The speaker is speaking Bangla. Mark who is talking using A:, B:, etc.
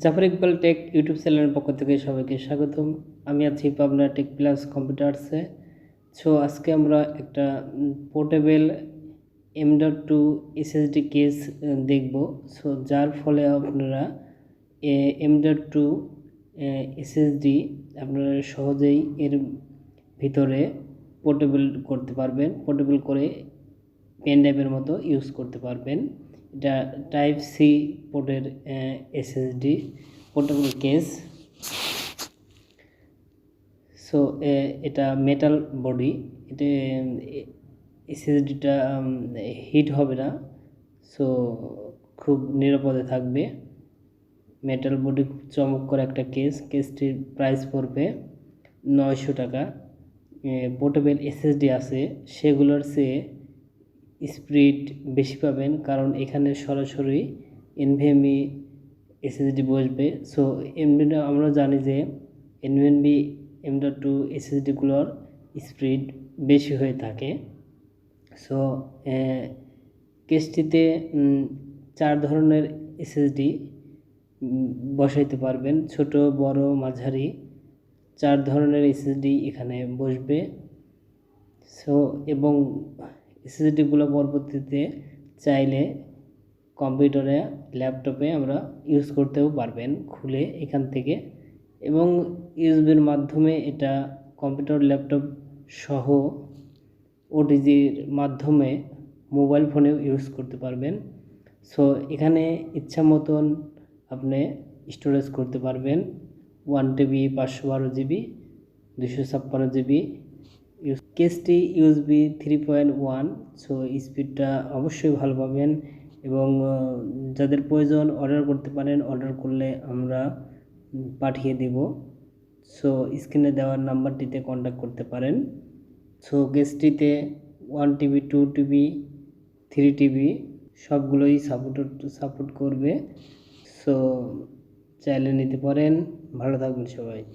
A: জাফর ইকবাল টেক ইউটিউব চ্যানেলের পক্ষ থেকে সবাইকে স্বাগতম। আমি আছি পাবনা টেকপ্লাস কম্পিউটার্সে। সো আজকে আমরা একটা পোর্টেবল M.2 SSD কেস দেখব। সো যার ফলে আপনারা M.2 SSD আপনারা সহজেই এর ভিতরে পোর্টেবল করতে পারবেন, পোর্টেবল করে পেন ড্রাইভের মতো ইউজ করতে পারবেন। এটা টাইপ সি পোর্টের এসএসডি পোর্টেবল কেস। সো এটা মেটাল বডি, এটা এসএসডিটা হিট হবে না, সো খুব নিরাপদে থাকবে। মেটাল বডি, খুব চমৎকার একটা কেস। কেসটির প্রাইস পড়বে 900 টাকা। পোর্টেবল এসএসডি আছে সেগুলোর চেয়ে স্পিড বেশি পাবেন, কারণ এখানে সরাসরি nvme এসএসডি বসবে। সো এমনি আমরা জানি যে nvme M.2 এসএসডিগুলোর স্পিড বেশি হয়ে থাকে। সো কেসটিতে 4 ধরনের এসএসডি বসাইতে পারবেন, ছোট, বড়, মাঝারি 4 ধরনের এসএসডি এখানে বসবে। সো এবং এসএসডিগুলো পরবর্তীতে চাইলে কম্পিউটারে, ল্যাপটপে আমরা ইউজ করতেও পারবেন খুলে এখান থেকে, এবং ইউএসবির মাধ্যমে এটা কম্পিউটার, ল্যাপটপ সহ ওটিজির মাধ্যমে মোবাইল ফোনেও ইউজ করতে পারবেন। সো এখানে ইচ্ছা মতন আপনি স্টোরেজ করতে পারবেন 1 TB, 512 GB, 256 GB। কেসটি USB 3.1। সো স্পিডটা অবশ্যই ভালো পাবেন, এবং যাদের প্রয়োজন অর্ডার করতে পারেন, অর্ডার করলে আমরা পাঠিয়ে দেব। সো স্ক্রিনে দেওয়ার নাম্বারটিতে কন্ট্যাক্ট করতে পারেন। সো কেসটিতে 1 TB, 2 TB, 3 TB সবগুলোই সাপোর্ট করবে। সো চাইলে নিতে পারেন। ভালো থাকবেন সবাই।